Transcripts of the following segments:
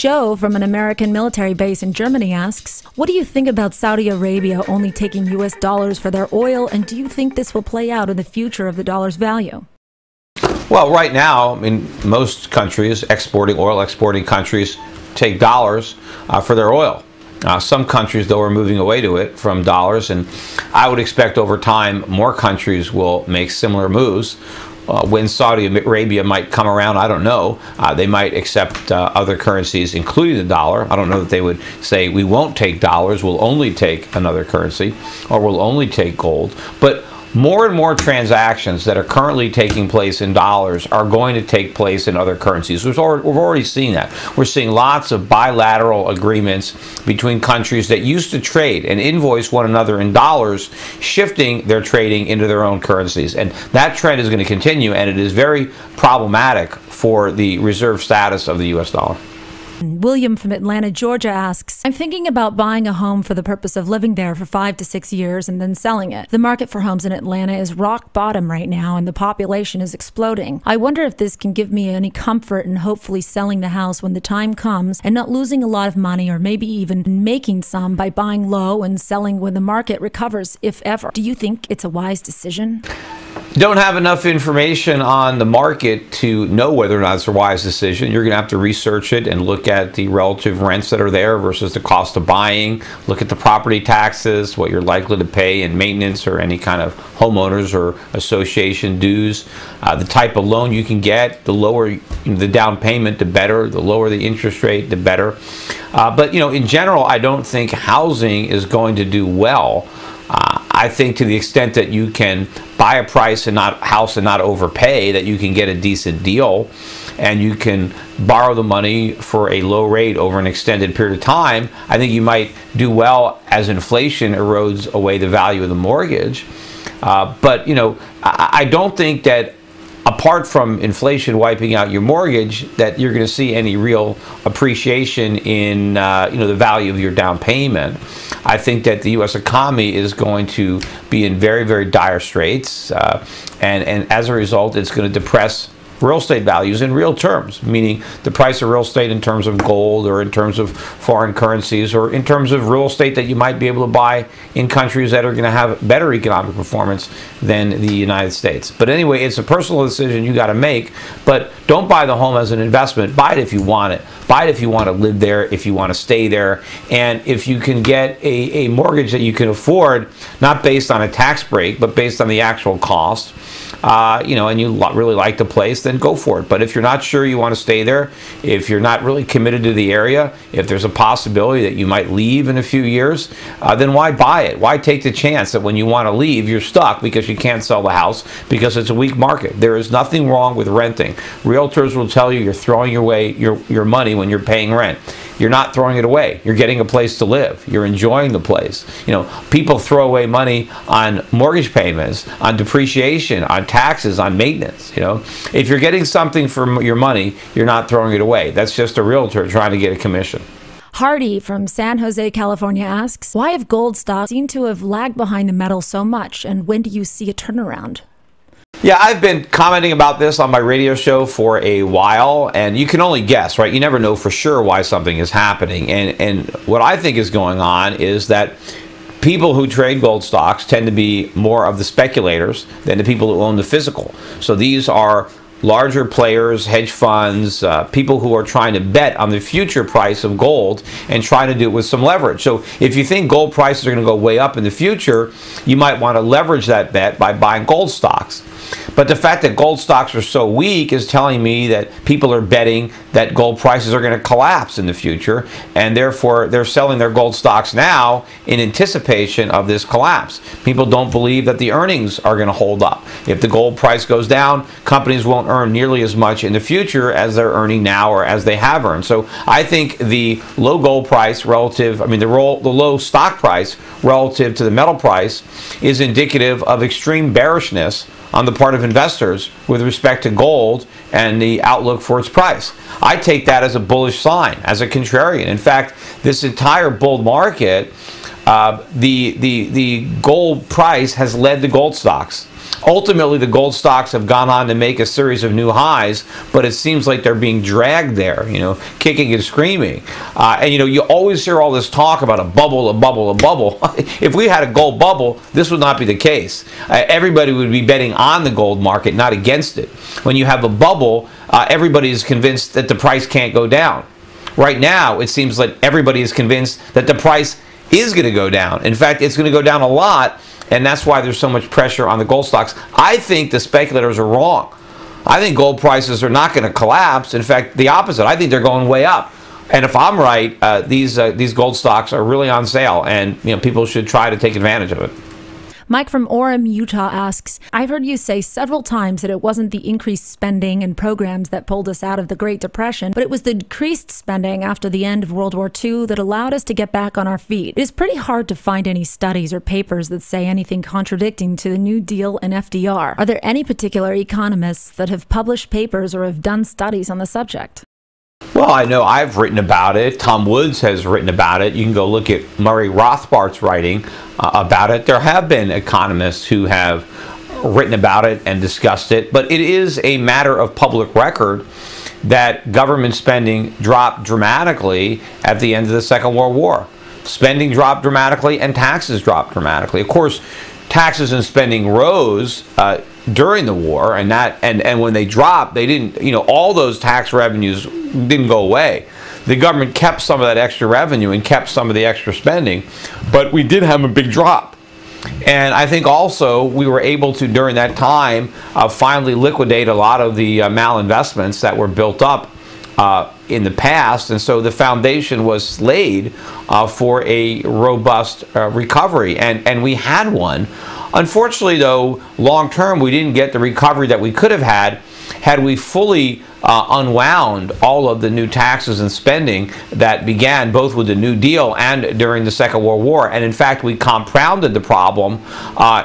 Joe from an American military base in Germany asks, what do you think about Saudi Arabia only taking U.S. dollars for their oil, and do you think this will play out in the future of the dollar's value? Well, right now, I mean, most countries, oil exporting countries, take dollars for their oil. Some countries, though, are moving away to it from dollars, and I would expect over time more countries will make similar moves. When Saudi Arabia might come around, I don't know. They might accept other currencies, including the dollar. I don't know that they would say, we won't take dollars, we'll only take another currency, or we'll only take gold. But more and more transactions that are currently taking place in dollars are going to take place in other currencies. We've already seen that. We're seeing lots of bilateral agreements between countries that used to trade and invoice one another in dollars, shifting their trading into their own currencies. And that trend is going to continue, and it is very problematic for the reserve status of the U.S. dollar. William from Atlanta, Georgia asks, I'm thinking about buying a home for the purpose of living there for 5 to 6 years and then selling it. The market for homes in Atlanta is rock bottom right now and the population is exploding. I wonder if this can give me any comfort in hopefully selling the house when the time comes and not losing a lot of money, or maybe even making some by buying low and selling when the market recovers, if ever. Do you think it's a wise decision? Don't have enough information on the market to know whether or not it's a wise decision. You're going to have to research it and look at the relative rents that are there versus the cost of buying. Look at the property taxes, what you're likely to pay in maintenance or any kind of homeowners or association dues. The type of loan you can get, the lower the down payment, the better. The lower the interest rate, the better. But in general, I don't think housing is going to do well. I think to the extent that you can buy a house and not overpay, that you can get a decent deal, and you can borrow the money for a low rate over an extended period of time, I think you might do well as inflation erodes away the value of the mortgage. But I don't think that apart from inflation wiping out your mortgage, that you're going to see any real appreciation in the value of your down payment. I think that the U.S. economy is going to be in very, very dire straits, and as a result, it's going to depress real estate values in real terms, meaning the price of real estate in terms of gold or in terms of foreign currencies or in terms of real estate that you might be able to buy in countries that are going to have better economic performance than the United States. But anyway, it's a personal decision you got to make, but don't buy the home as an investment. Buy it if you want it. Buy it if you want to live there, if you want to stay there, and if you can get a mortgage that you can afford, not based on a tax break, but based on the actual cost, and you really like the place, then go for it. But if you're not sure you want to stay there, if you're not really committed to the area, if there's a possibility that you might leave in a few years, then why buy it? Why take the chance that when you want to leave, you're stuck because you can't sell the house because it's a weak market? There is nothing wrong with renting. Realtors will tell you you're throwing away your money when you're paying rent. You're not throwing it away. You're getting a place to live. You're enjoying the place. People throw away money on mortgage payments, on depreciation, on taxes, on maintenance. If you're getting something for your money, you're not throwing it away. That's just a realtor trying to get a commission. Hardy from San Jose, California asks, why have gold stocks seem to have lagged behind the metal so much, and when do you see a turnaround? Yeah, I've been commenting about this on my radio show for a while, and you can only guess, right? You never know for sure why something is happening. And what I think is going on is that people who trade gold stocks tend to be more of the speculators than the people who own the physical. So these are larger players, hedge funds, people who are trying to bet on the future price of gold and trying to do it with some leverage. So if you think gold prices are going to go way up in the future, you might want to leverage that bet by buying gold stocks. But the fact that gold stocks are so weak is telling me that people are betting that gold prices are going to collapse in the future, and therefore they're selling their gold stocks now in anticipation of this collapse. People don't believe that the earnings are going to hold up. If the gold price goes down, companies won't earn nearly as much in the future as they're earning now or as they have earned. So I think the low gold price relative, the low stock price relative to the metal price is indicative of extreme bearishness on the part of investors with respect to gold and the outlook for its price. I take that as a bullish sign, as a contrarian. In fact, this entire bull market the gold price has led the gold stocks. Ultimately, the gold stocks have gone on to make a series of new highs, but it seems like they're being dragged there, kicking and screaming. And you always hear all this talk about a bubble, a bubble, a bubble. If we had a gold bubble, this would not be the case. Everybody would be betting on the gold market, not against it. When you have a bubble, everybody is convinced that the price can't go down. Right now, it seems like everybody is convinced that the price is going to go down. In fact, it's going to go down a lot, and that's why there's so much pressure on the gold stocks. I think the speculators are wrong. I think gold prices are not going to collapse. In fact, the opposite. I think they're going way up. And if I'm right, these gold stocks are really on sale, and people should try to take advantage of it. Mike from Orem, Utah asks, I've heard you say several times that it wasn't the increased spending and programs that pulled us out of the Great Depression, but it was the decreased spending after the end of World War II that allowed us to get back on our feet. It is pretty hard to find any studies or papers that say anything contradicting to the New Deal and FDR. Are there any particular economists that have published papers or have done studies on the subject? Well, I know I've written about it. Tom Woods has written about it. You can go look at Murray Rothbard's writing about it. There have been economists who have written about it and discussed it, but it is a matter of public record that government spending dropped dramatically at the end of the Second World War. Spending dropped dramatically and taxes dropped dramatically. Of course, taxes and spending rose during the war, and when they dropped, they didn't, all those tax revenues didn't go away. The government kept some of that extra revenue and kept some of the extra spending, but we did have a big drop. And I think also we were able to, during that time, finally liquidate a lot of the malinvestments that were built up in the past, and so the foundation was laid for a robust recovery, and we had one. Unfortunately, though, long term, we didn't get the recovery that we could have had we fully unwound all of the new taxes and spending that began both with the New Deal and during the Second World War. And in fact, we compounded the problem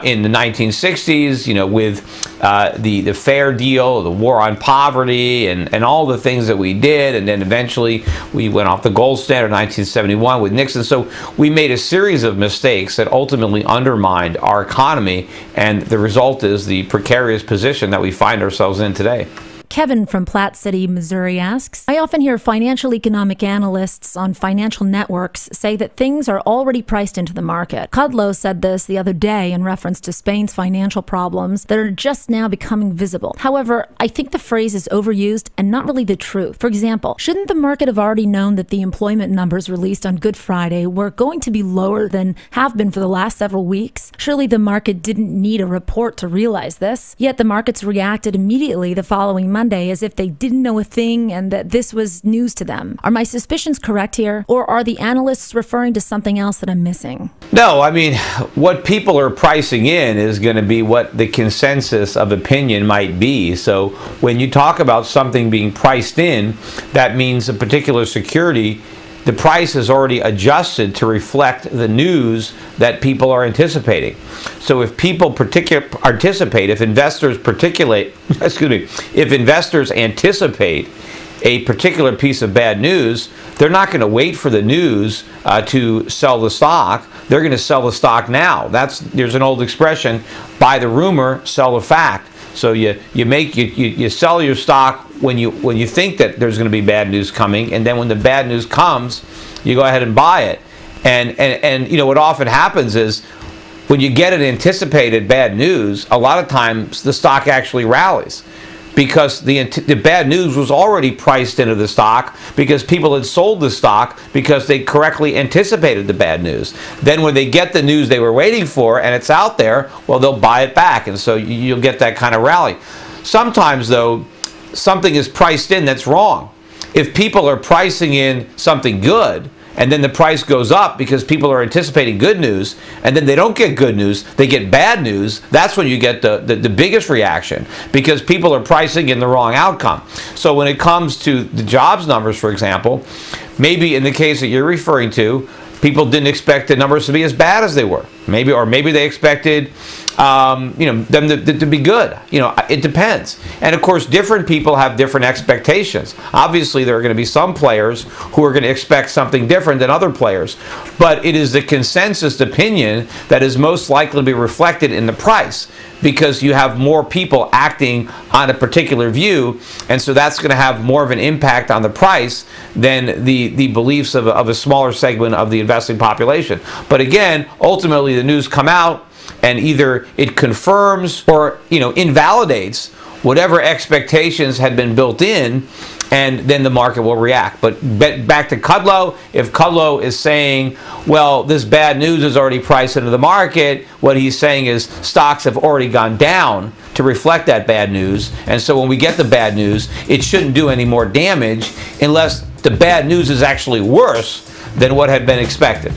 in the 1960s, with the Fair Deal, the war on poverty, and all the things that we did. And then eventually we went off the gold standard in 1971 with Nixon. So we made a series of mistakes that ultimately undermined our economy. And the result is the precarious position that we find ourselves in today. Kevin from Platte City, Missouri asks, I often hear financial economic analysts on financial networks say that things are already priced into the market. Kudlow said this the other day in reference to Spain's financial problems that are just now becoming visible. However, I think the phrase is overused and not really the truth. For example, shouldn't the market have already known that the employment numbers released on Good Friday were going to be lower than have been for the last several weeks? Surely the market didn't need a report to realize this. Yet the markets reacted immediately the following Monday as if they didn't know a thing and that this was news to them. Are my suspicions correct here, or are the analysts referring to something else that I'm missing? No, I mean, what people are pricing in is going to be what the consensus of opinion might be. So when you talk about something being priced in, that means a particular security, the price is already adjusted to reflect the news that people are anticipating. So if people if investors if investors anticipate a particular piece of bad news, they're not going to wait for the news to sell the stock. They're going to sell the stock now. There's an old expression: buy the rumor, sell the fact. So you sell your stock when you think that there's going to be bad news coming, and then when the bad news comes, you go ahead and buy it. And what often happens is when you get an anticipated bad news, a lot of times the stock actually rallies because the bad news was already priced into the stock because people had sold the stock because they correctly anticipated the bad news. Then when they get the news they were waiting for and it's out there, well, they'll buy it back, and so you'll get that kind of rally. Sometimes, though, something is priced in that's wrong. If people are pricing in something good and then the price goes up because people are anticipating good news, and then they don't get good news, they get bad news, that's when you get the biggest reaction because people are pricing in the wrong outcome. So when it comes to the jobs numbers, for example, maybe in the case that you're referring to, people didn't expect the numbers to be as bad as they were. Maybe they expected them to be good. It depends. And of course, different people have different expectations. Obviously, there are going to be some players who are going to expect something different than other players. But it is the consensus opinion that is most likely to be reflected in the price, because you have more people acting on a particular view, and so that's going to have more of an impact on the price than the beliefs of a smaller segment of the investing population. But again, ultimately the news come out, and either it confirms or invalidates whatever expectations had been built in, and then the market will react. But back to Kudlow, if Kudlow is saying, well, this bad news is already priced into the market, what he's saying is stocks have already gone down to reflect that bad news, and so when we get the bad news, it shouldn't do any more damage unless the bad news is actually worse than what had been expected.